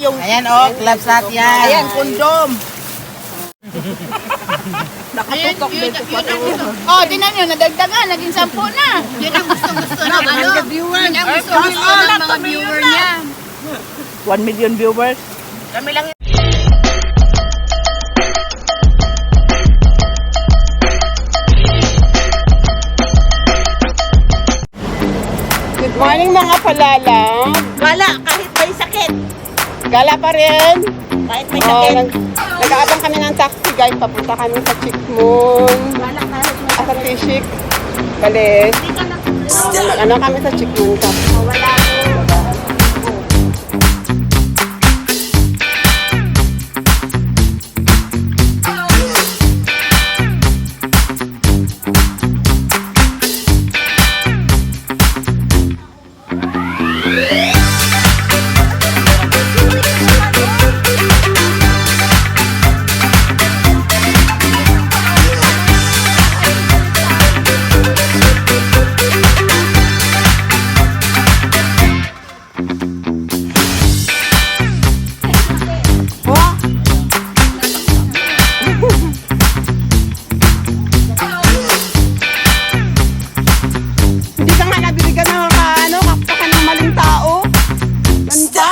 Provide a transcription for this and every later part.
yung... Ayan gloves lahat yan. Ayan, kondom. Nakatutok dito pa ito. Oh, tinan nyo, nadagdagan, naging 10 na. Yun ang gusto ng viewer. Yun ang gusto ng mga viewer niya. 1 million viewers. Kami lang yun. Good morning mga palala. Wala, kahit may sakit. Gala pa rin. Kahit may sakit. Nag-aabang kami ng taxi guys. Papunta kami sa Chikmun. Sa Tishik. Bale. Ano kami sa Chikmun. Hindi ka nga nabibigyan ng kaptakan ng maling tao. Ganda.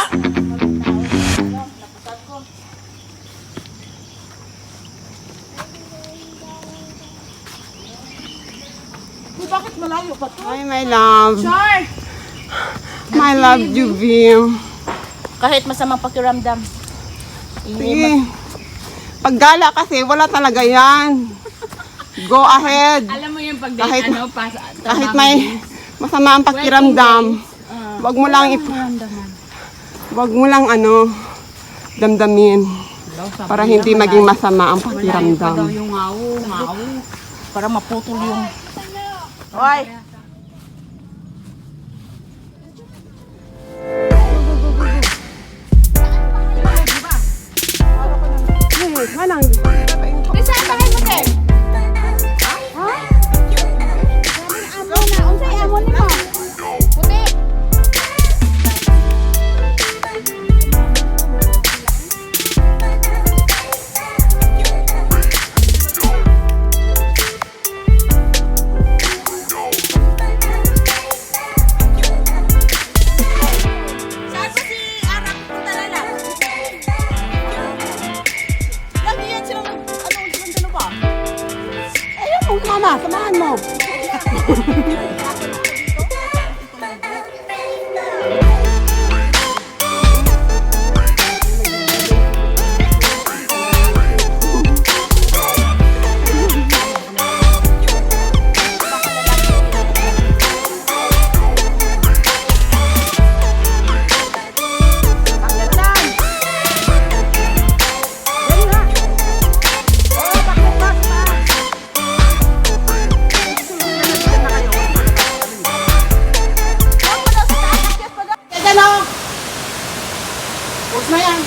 Bakit malayo pa to? Hi, my love. My love, Juvie. Kahit masamang pakiramdam. Sige. Paggala kasi, wala talaga yan. Go ahead. Alam mo yung pag Kahit- ano, Kahit may masama ang pakiramdam, wag mo lang wag mo lang damdamin para hindi maging masama ang pakiramdam. yung ngaw. Para maputol yung... Hoy! Manang. Isa pa kayo mo, sir. Ha? Amon na. Unsay amon nimo? Puti. Saan ba si Arak Talala? Lagi yan silang dalawa ba? Ayun mo, mama, samahan mo. Huwag na yan.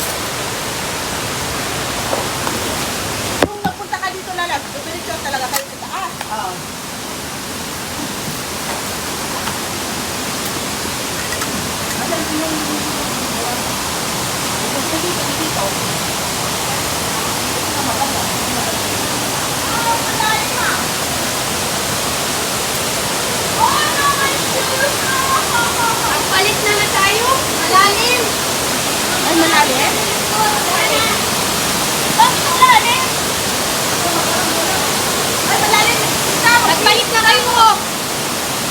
Kung nagpunta ka dito lalag, diretso talaga kayo sa taas. Oo. Palit na tayo. Malalim. Ay, malalim? Malalim. Ay, malalim. Nagpalit na kayo.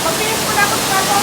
Pagpilis ko na ako sa kaso.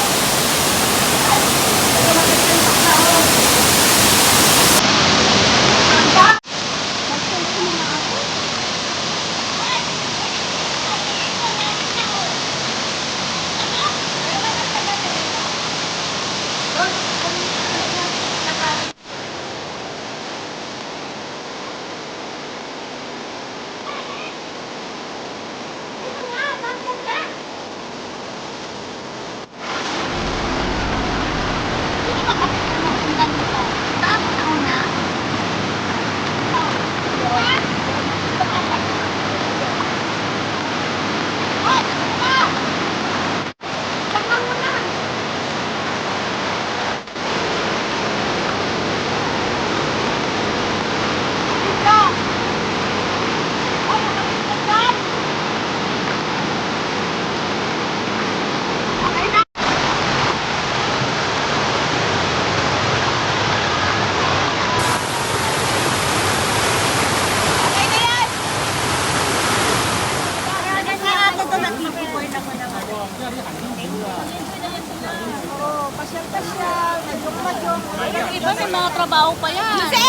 trabaho pa yan. Kasi,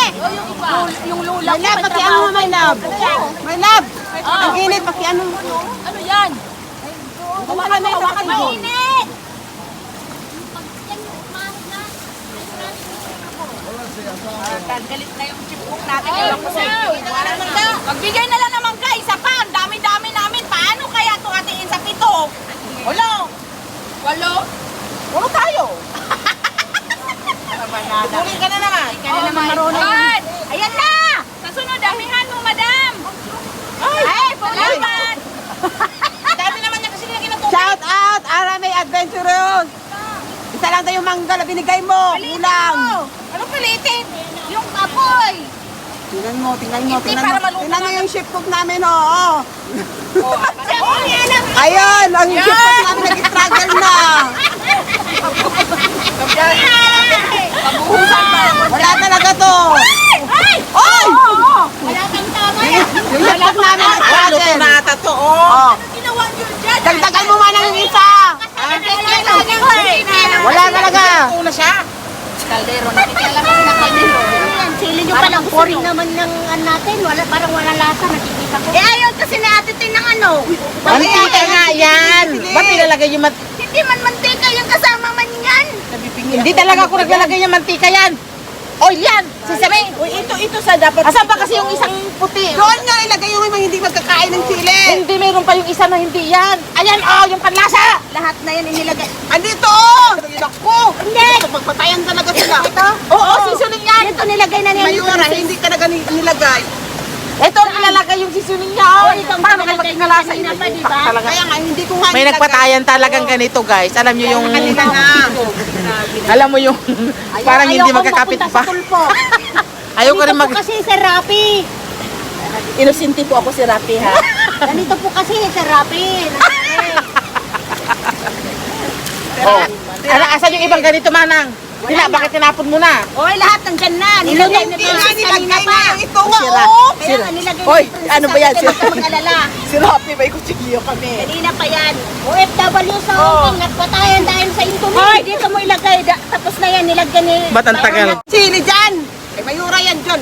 Yung lula My ko, love, may paki trabaho. ano, my love. My love. Ang init, paki ano. Ano yan? hawakan mo. Mainit! Galit na yung chipbook natin. Magbigay na lang naman ka, isa pa. Ang dami-dami namin. Paano kaya ito atiin sa 7? Walo. Walo? Walo tayo. Huli ka na naman. Ikaw na naman marunong. Ayan na! Sa sunod, damihan mo, madam. Ay, salamat. Dami naman niya kasi nilagyan ng tubig. Shout out, Aramay Adventurous. Isa lang tayo mangga na binigay mo. Kulang. Anong palitin? Yung apoy. Tingnan mo, tingnan mo. Hindi, Tingnan para mo, maluto tingnan mo na. yung ship cook namin, oo. Yan ang Ayun, ang ship cook namin nag-struggle na. Wala talaga to. Ay! Oy! Wala kang tama yan. Yung ship cook namin nag-struggle. totoo. Oh. Ginawa niyo dyan. Dagdagan mo man ang isa. Wala talaga. Una siya. Kaldero, nakikialaman na kaldero. Sili nyo palang boring naman ng natin. Wala, parang wala lasa. Nakikita ko. Eh ayaw kasi na ate Tin ng ano. Mantika nga yan. Ba't nilalagay yung Hindi man mantika yung kasama man yan. Hindi talaga ako naglalagay yung mantika yan. Oil yan. Sisame. Uy, ito sa dapat. Asan ba kasi yung isang puti? Doon nga ilagay yung mga hindi magkakain ng sili. Hindi, mayroon pa yung isa na hindi yan. Ayan, oh, yung panlasa. Lahat na yan inilagay. Andito! Naku! Hindi! Magpatayan talaga sila. Ito? Oo, seasoning yan. Ito nilagay na niya. Mayura, hindi talaga nilagay. Ito, nilalagay yung seasoning niya. Oh, paano kayo magkinalasa? Kanina pa, di ba? Kaya nga, hindi ko nga May nagpatayan talagang ganito, guys. Alam nyo yung... Kanila na. Alam mo yung... parang hindi magkakapit pa. Ayaw ko rin mag... Kasi Sir Rapi. Inosente po ako si Rapi ha. Ganito po kasi Sir Rapi. Oh. Asan yung ibang ganito, Manang? Bakit tinapon mo na? Oy, lahat nandyan na. Nilagay na Hindi doon. nga nilagay nga yung ito nga, Sira. oh. Kaya nga nilagay Hoy, na ano ba yan? Huwag ka mag-alala. Si Rapi, may kutsilyo kami. Kanina pa yan. OFW sa Hong Kong. Nagpatayan dahil sa Indomie. Hoy, dito mo ilagay. Tapos na yan, nilagyan ni... Ba't ang tagal? Sili dyan. Ay, mayura yan dyan.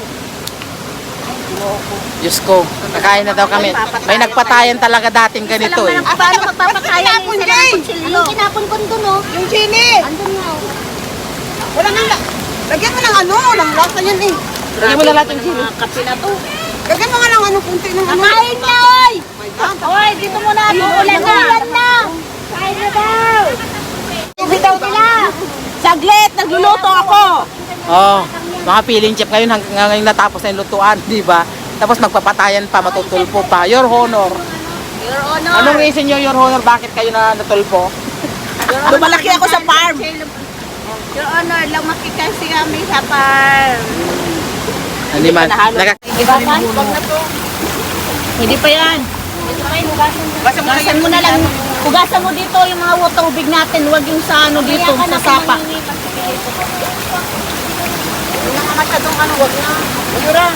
Diyos ko, nakain na daw kami. May nagpatayan talaga dating ganito eh. Paano magpapatayan Tinapon, yung isa Jay? ng kutsilyo? Anong tinapon ko dun, oh? Yung chili. Andun nga, oh. Wala nang... Lagyan mo ng ano, ng lasa yan eh. Lagyan mo na lahat yung chili. Kape na to. Lagyan mo nga ng ano, kunti ng ano. Kain na, oy! Hoy, dito mo na. Ulan na! Kain na daw! Bitaw nila! Saglit, nagluluto ako. Oh, mga peeling chef ngayon hanggang ngayon natapos na yung lutuan, di ba? Tapos magpapatayan pa, matutulpo pa. Your Honor. Your Honor. Anong reason nyo, Your Honor, bakit kayo na natulpo? Lumalaki ako sa farm. Your Honor, lumaki kasi kami sa farm. Hindi man. Hugasan? Huwag na po. Hindi pa yan. Hugasan mo na lang. Hugasan mo dito yung mga tubig natin. Huwag yung sa ano dito, sa sapa. Wala nga masyadong ano. Huwag na. Ayura.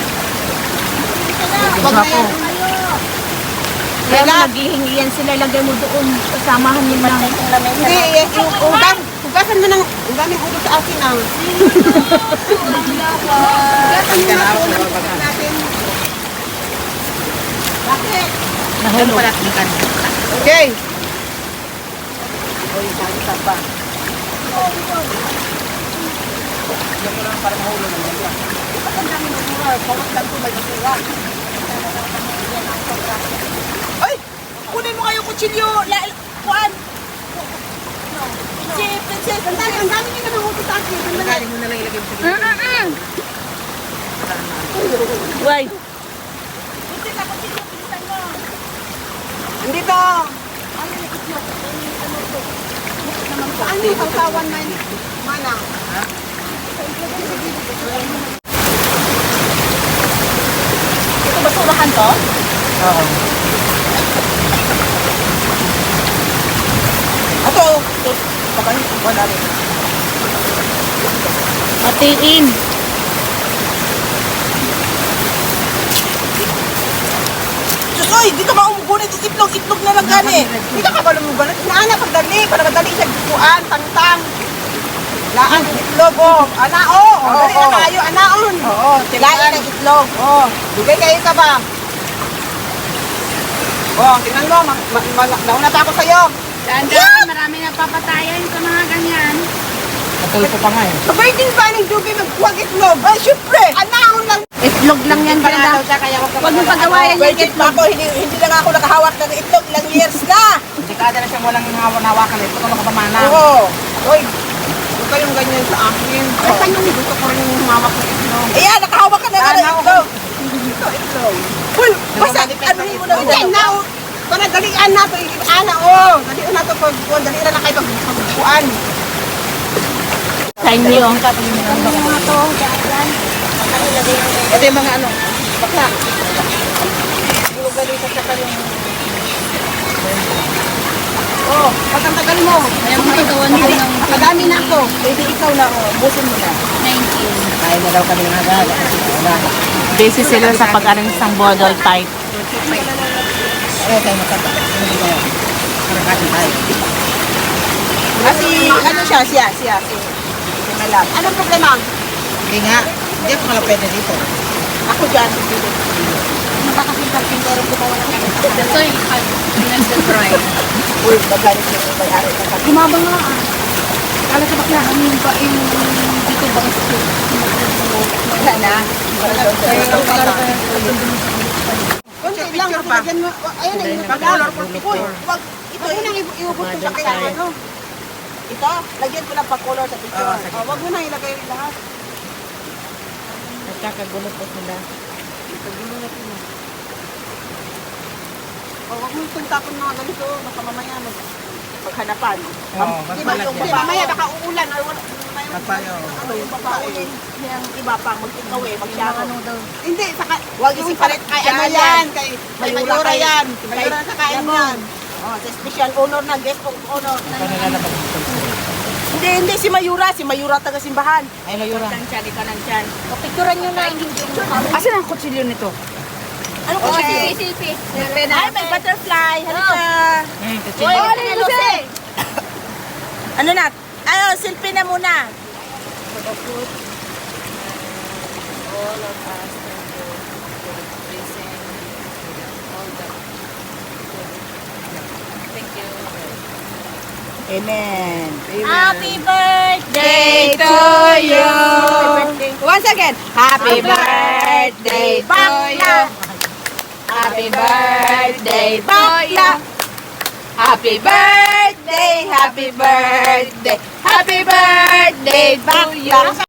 Huwag na yan. Kaya naghihingi yan sila. Ilagay mo doon. Kasamahan nila. Hindi, yung ulam. Hugasan mo ng... Ang daming ulo sa akin ah. Hugasan mo na ulo natin. Bakit? Okay. Ay! Kunin mo kayo kutsilyo. Kuan. Si Princess. Ang dami nyo na ng ulo sa akin. Ang dami. Why? Hindi to. Saan yung sausawan man? Mana? Ito basurahan to? Oo. Ato. Kabahin ko na rin. Matiin. Oy, di ka ba umugunit? Itlog na lang gani. Di ka ba umugunit? Inaana, pagdali. Para madali siya bukuan, tangtang. Laan itlog, oh. Anao. Dali na kayo, anaon. Oo, tilain ng itlog. Oh, dugay kayo ka ba? Oh, tingnan mo, nauna pa ako sa'yo. Dahan-dahan, marami napapatayan sa mga ganyan. Natulpo pa nga eh. Sabay din ba ng dugay magkuwag itlog? Ay, syempre. Anaon lang. Itlog lang yan, Brenda. Huwag mong pagawayan yung Virgin pa ako, hindi lang ako nakahawak ng itlog, ilang years na. Dekada na siyang walang nawakan eh. Ito nakapamana. Oo. Uy, huwag kayong ganyan sa akin. Saan yung gusto ko rin yung humawak ng itlog? Ayan, nakahawak ka na nga ng itlog. Itlog. Uy, basta, ano mo na Hindi na. Para dalian na to. Ana, oh. Dalian na to. Dalian na kayo pagbukuan. Sa inyo. Ito yung mga ano, bakla. Lugalit sa kanyang... Oh, pagkantagal mo. Ayaw mo katawan ko ng Madami na ako. Pwede ikaw na, oh, busin mo na. 19. Kaya na daw kami ng agad. Busy sila sa pag-aring isang bodol type. Ayaw tayo mataba. Ano ba yan? Karakasin tayo. Kasi, ano siya, si Malab. Anong problema? Hindi nga, hindi ako pala pwede dito. Ako dyan. Ito yung nag-dry. Uy, magalit yung may-ari ng pag- Gumabang nga. Kala sa bakla. Ano yung ba yung dito ba? Wala na. Kunti lang. Lagyan mo. Ayun na yung pag-alor. Uy, wag. Ito yun ang iubot ko sa kaya ano. Ito, lagyan ko lang pa-color sa picture. Oh, wag mo na ilagay lahat. Nagkakagulo po sila. Oh, wag mo itong tapon mga ganito. Baka mamaya maghanapan. Oo, Di ba yung mamaya baka uulan. Or wala. Magpayo. Ano yung papaunin? Yung iba pa, mag-ikaw eh, mag-shadow. Hindi, saka Huwag yung palit kay ano yan, kay Mayura yan. Si Kay- Mayura sa kain yan. Oh, sa special honor na, guest of honor. Hindi, si Mayura taga simbahan. Ay, Mayura. Di ka lang dyan. Picturean nyo na. Asan ang kutsilyo nito? Ano Oh, kutsilyo? silpi. Ay, may butterfly. Halika. Oy, ano yung Lucy? Ano na? Ano, silpi na muna. Amen. Happy birthday to you. Once again. Happy birthday to you. Happy birthday to you. Happy birthday, happy birthday, happy birthday to you.